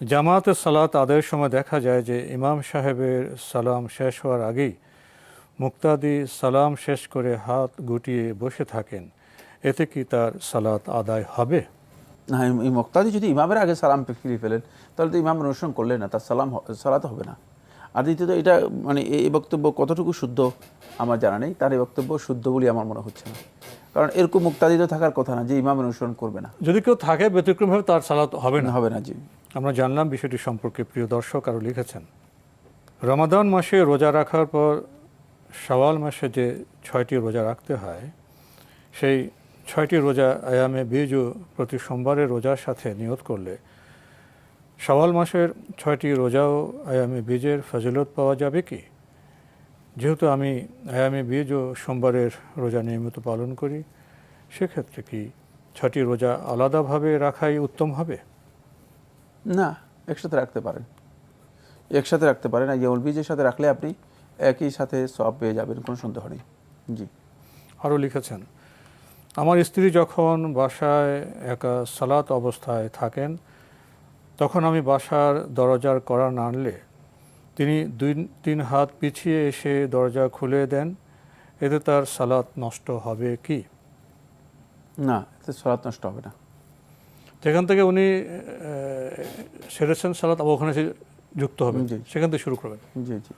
জামাতে সালাত আদায়ের সময় দেখা যায় যে ইমাম সাহেবের সালাম শেষ হওয়ার আগেই মুক্তাদি সালাম শেষ করে হাত গুটিয়ে বসে থাকেন, এতে কি তার সালাত আদায় হবে? না, এই মুক্তাদি যদি ইমামের আগে সালাম ফিরিয়ে ফেলেন তাহলে তো ইমাম অনুসরণ করলেন না, তার সালাত হবে না। আর দ্বিতীয়ত এটা মানে এই বক্তব্য কতটুকু শুদ্ধ আমার জানা নেই, তার এই বক্তব্য শুদ্ধ বলে আমার মনে হচ্ছে না, কারণ এরকম মুক্তাদি তো থাকার কথা না যে ইমাম অনুসরণ করবে না। যদি কেউ থাকে ব্যতিক্রমভাবে তার সালাত হবে না। হবে না, জি। আমরা জানলাম বিষয়টি সম্পর্কে। প্রিয় দর্শক আরও লিখেছেন, রমাদান মাসে রোজা রাখার পর শাওয়াল মাসে যে 6টি রোজা রাখতে হয়, সেই 6টি রোজা আয়ামে বীজ প্রতি সোমবারের রোজার সাথে নিয়ত করলে শাওয়াল মাসের 6টি রোজাও আয়ামে বীজের ফজিলত পাওয়া যাবে কি? যেহেতু আমি আয়ামে বীজ ও সোমবারের রোজা নিয়মিত পালন করি, সেক্ষেত্রে কি 6টি রোজা আলাদাভাবে রাখাই উত্তম হবে? না, একসাথে রাখতে পারেন, একসাথে রাখতে পারেন। আইয়ামুল বীজের সাথে রাখলে আপনি একই সাথে সওয়াব পেয়ে যাবেন, কোনো সন্দেহ নেই। জি। আরও লিখেছেন, আমার স্ত্রী যখন বাসায় একা সালাত অবস্থায় থাকেন, তখন আমি বাসার দরজার কড়া নাড়লে তিনি 2-3 হাত পিছিয়ে এসে দরজা খুলে দেন, এতে তার সালাত নষ্ট হবে কি? না, এতে সালাত নষ্ট হবে না। যেখান থেকে উনি সেরেছেন সালাত, আবার ওখানে যুক্ত হবে, সেখান থেকে শুরু করবেন। জি জি।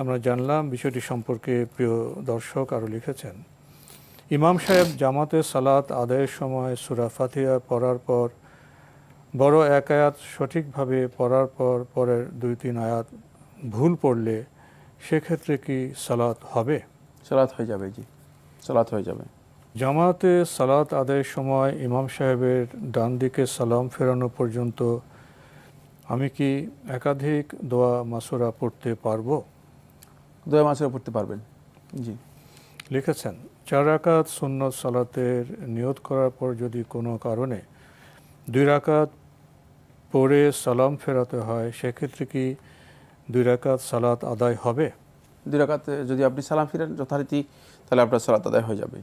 আমরা জানলাম বিষয়টি সম্পর্কে। প্রিয় দর্শক আরও লিখেছেন, ইমাম সাহেব জামাতে সালাত আদায়ের সময় সূরা ফাতিহা পড়ার পর বড় এক আয়াত সঠিকভাবে পড়ার পর পরের 2-3 আয়াত ভুল পড়লে সেক্ষেত্রে কি সালাত হবে? সালাত হয়ে যাবে, জি, সালাত হয়ে যাবে। জামাতে সালাত আদায়ের সময় ইমাম সাহেবের ডান দিকে সালাম ফেরানো পর্যন্ত আমি কি একাধিক দোয়া মাসুরা পড়তে পারবো? দোয়া মাসুরা পড়তে পারবেন, জি। লিখেছেন, 4 রাকাত সুন্নত সালাতের নিয়ত করার পর যদি কোনো কারণে 2 রাকাত পড়ে সালাম ফেরাতে হয়, সেক্ষেত্রে কি 2 রাকাত সালাত আদায় হবে? 2 রাকাতে যদি আপনি সালাম ফিরেন যথারীতি, তাহলে আপনার সালাত আদায় হয়ে যাবে।